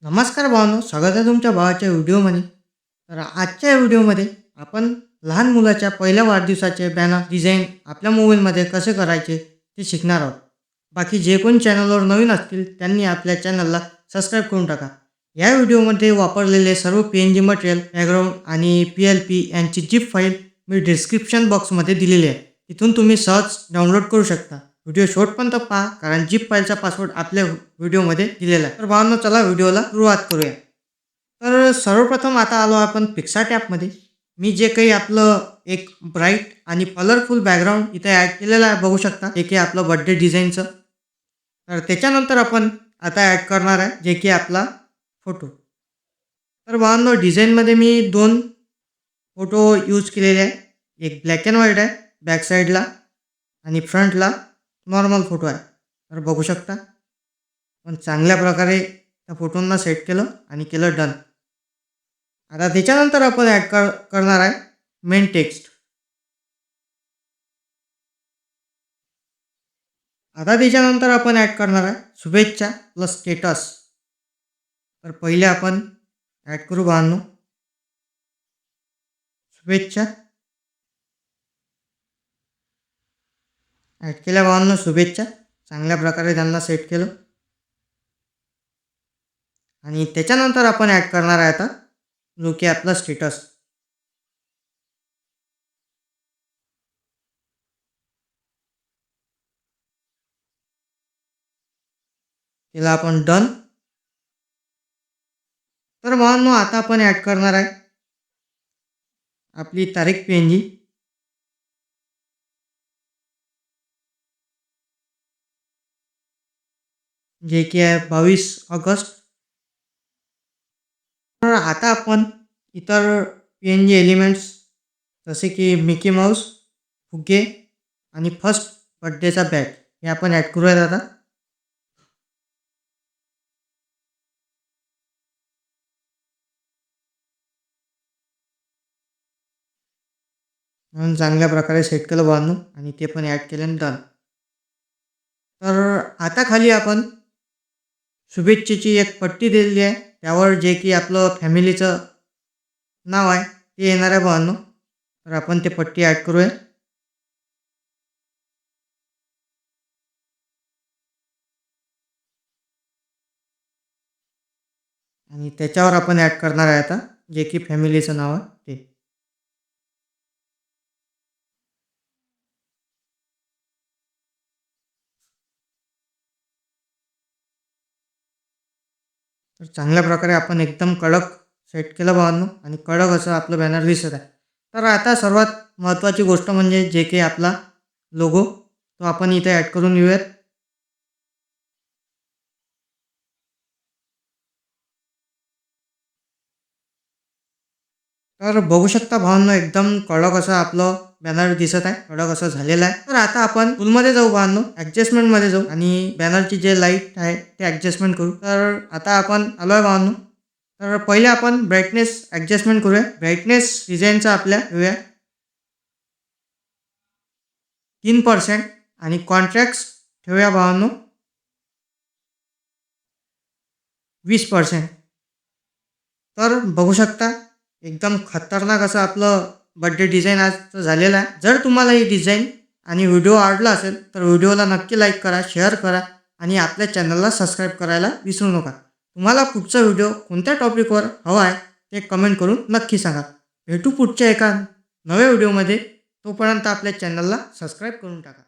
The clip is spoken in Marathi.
नमस्कार भावांनो, स्वागत आहे तुमच्या भावाच्या व्हिडिओमध्ये. तर आजच्या व्हिडिओमध्ये आपण लहान मुलाच्या पहिल्या वाढदिवसाचे बॅनर डिझाईन आपल्या मोबाईलमध्ये कसे करायचे ते शिकणार आहोत. बाकी जे कोणी चॅनलवर नवीन असतील त्यांनी आपल्या चॅनलला सबस्क्राईब करून टाका. या व्हिडिओमध्ये वापरलेले सर्व PNG मटेरियल, बॅकग्राऊंड आणि PLP यांची झिप फाईल मी डिस्क्रिप्शन बॉक्समध्ये दिलेली आहे. तिथून तुम्ही सहज डाउनलोड करू शकता. व्हिडिओ शेवटपर्यंत पहा, कारण झिप फाईलचा पासवर्ड आपल्या व्हिडिओमध्ये दिलेला आहे. तर भावांनो, चला व्हिडिओला सुरुवात करूया. तर सर्वप्रथम आता आलो आपण पिक्सार्ट ॲपमध्ये. मी जे काही आपलं एक ब्राईट आणि कलरफुल बॅकग्राऊंड इथे ॲड केलेलं आहे, बघू शकता, जे की आपलं बर्थडे डिझाईनचं. तर त्याच्यानंतर आपण आता ॲड करणार आहे जे की आपला फोटो. तर भावांनो, डिझाईनमध्ये मी 2 फोटो यूज केलेले आहे. एक ब्लॅक अँड व्हाईट आहे बॅक साईडला, आणि फ्रंटला नॉर्मल फोटो आहे. तर बघू शकता, पण चांगल्या प्रकारे त्या फोटोंना सेट केलं आणि केलं डन. आता त्याच्यानंतर आपण ॲड करणार आहे मेन टेक्स्ट. आता त्याच्यानंतर आपण ॲड करणार आहे शुभेच्छा प्लस स्टेटस. तर पहिले आपण ॲड करू भावांनो शुभेच्छा. ॲड केल्या भावांनो शुभेच्छा. चांगल्या प्रकारे त्यांना सेट केलं. आणि त्याच्यानंतर आपण ॲड करणार आहे आता जो की आपला स्टेटस. केला आपण डन. तर भावांनो, आता आपण ॲड करणार आहे आपली तारीख PNG, जे की आहे 22 ऑगस्ट. तर आता आपण इतर PNG एलिमेंट्स जसे की मिकी माऊस, फुगे आणि फर्स्ट बर्थडेचा बॅट हे आपण ॲड करूयात आता. म्हणून चांगल्या प्रकारे सेट केलं भावांनो, आणि ते पण ॲड केलं आणि डन. तर आता खाली आपण शुभेच्छेची एक पट्टी दिलेली आहे, त्यावर जे की आपलं फॅमिलीचं नाव आहे ते येणार आहे भावांनो. तर आपण ते पट्टी ॲड करूया. आणि त्याच्यावर आपण ॲड करणार आहे आता जे की फॅमिलीचं नाव आहे ते. तर चांगल्या प्रकारे आपण एकदम कडक सेट केलं भावांनो, आणि कडक असं आपलं बॅनर दिसत आहे. तर आता सर्वात महत्त्वाची गोष्ट म्हणजे जे काही आपला लोगो, तो आपण इथे ॲड करून घेऊयात. तर बघू शकता भावांनो, एकदम कडक असं आपलं बॅनर दिसत आहे, कडक असं झालेलं आहे. तर आता आपण टूलमध्ये जाऊ भावांनो, ॲडजस्टमेंटमध्ये जाऊ आणि बॅनरची जे लाईट आहे ते ॲडजस्टमेंट करू. तर आता आपण आलो आहे भावांनो. तर पहिले आपण ब्राईटनेस ॲडजस्टमेंट करूया. ब्राईटनेस डिझाईनचा आपल्या घेऊया 3%, आणि कॉन्ट्रॅक्ट्स ठेवूया भावांनो 20%. तर बघू शकता, एकदम खतरनाक असं आपलं बर्थडे डिझाईन आज झालेलं आहे. जर तुम्हाला ही डिझाईन आणि व्हिडिओ आवडला असेल तर व्हिडिओला नक्की लाईक करा, शेअर करा आणि आपल्या चॅनलला सबस्क्राईब करायला विसरू नका. तुम्हाला पुढचा व्हिडिओ कोणत्या टॉपिकवर हवा आहे ते कमेंट करून नक्की सांगा. भेटू पुढच्या एका नव्या व्हिडिओमध्ये. तोपर्यंत आपल्या चॅनलला सबस्क्राईब करून टाका.